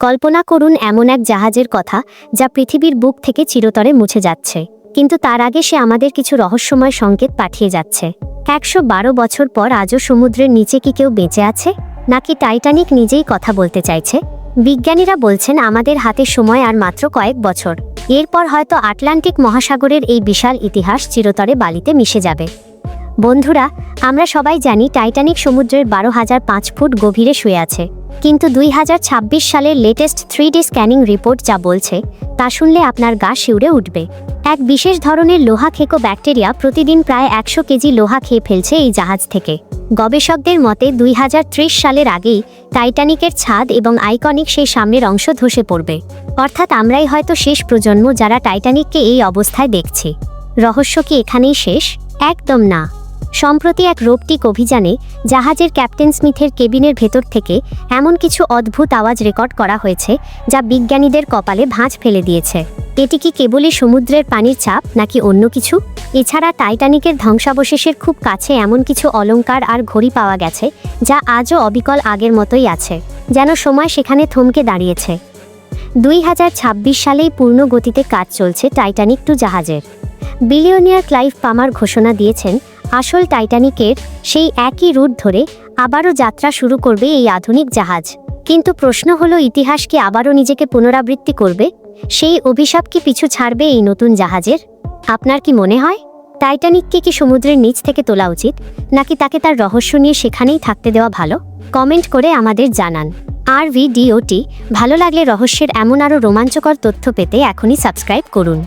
কল্পনা করুন এমন এক জাহাজের কথা যা পৃথিবীর বুক থেকে চিরতরে মুছে যাচ্ছে, কিন্তু তার আগে সে আমাদের কিছু রহস্যময় সংকেত পাঠিয়ে যাচ্ছে। 112 বছর পর আজও সমুদ্রের নিচে কি কেউ বেঁচে আছে, নাকি টাইটানিক নিজেই কথা বলতে চাইছে? বিজ্ঞানীরা বলছেন আমাদের হাতে সময় আর মাত্র কয়েক বছর, এরপর হয়তো আটলান্টিক মহাসাগরের এই বিশাল ইতিহাস চিরতরে বালিতে মিশে যাবে। বন্ধুরা, আমরা সবাই জানি টাইটানিক সমুদ্রের 12,005 ফুট গভীরে শুয়ে আছে, কিন্তু 2026 সালের লেটেস্ট 3D স্ক্যানিং রিপোর্ট যা বলছে তা শুনলে আপনার গা শিউরে উঠবে। এক বিশেষ ধরনের লোহা খেকো ব্যাকটেরিয়া প্রতিদিন প্রায় 100 কেজি লোহা খেয়ে ফেলছে এই জাহাজ থেকে। গবেষকদের মতে 2030 সালের আগেই টাইটানিকের ছাদ এবং আইকনিক সেই সামনের অংশ ধসে পড়বে, অর্থাৎ আমরাই হয়তো শেষ প্রজন্ম যারা টাইটানিককে এই অবস্থায় দেখছি। রহস্য কি এখানেই শেষ? একদম না। সম্প্রতি এক রোবটিক অভিযানে জাহাজের ক্যাপ্টেন স্মিথের কেবিনের ভেতর থেকে এমন কিছু অদ্ভুত আওয়াজ রেকর্ড করা হয়েছে যা বিজ্ঞানীদের কপালে ভাঁজ ফেলে দিয়েছে। এটি কি কেবলই সমুদ্রের পানির চাপ, নাকি অন্য কিছু? এছাড়া টাইটানিকের ধ্বংসাবশেষের খুব কাছে এমন কিছু অলংকার আর ঘড়ি পাওয়া গেছে যা আজও অবিকল আগের মতোই আছে, যেন সময় সেখানে থমকে দাঁড়িয়েছে। 2026 সালেই পূর্ণ গতিতে কাজ চলছে টাইটানিক 2 জাহাজের। বিলিয়নিয়ার ক্লাইভ পামার ঘোষণা দিয়েছেন আসল টাইটানিকের সেই একই রুট ধরে আবারও যাত্রা শুরু করবে এই আধুনিক জাহাজ। কিন্তু প্রশ্ন হলো, ইতিহাস কি আবারও নিজেকে পুনরাবৃত্তি করবে? সেই অভিশাপ কি পিছু ছাড়বে এই নতুন জাহাজের? আপনার কি মনে হয়, টাইটানিককে কি সমুদ্রের নিচ থেকে তোলা উচিত, নাকি তাকে তার রহস্য নিয়ে সেখানেই থাকতে দেওয়া ভালো? কমেন্ট করে আমাদের জানান। আর ভিডিওটি ভালো লাগলে রহস্যের এমন আরও রোমাঞ্চকর তথ্য পেতে এখনই সাবস্ক্রাইব করুন।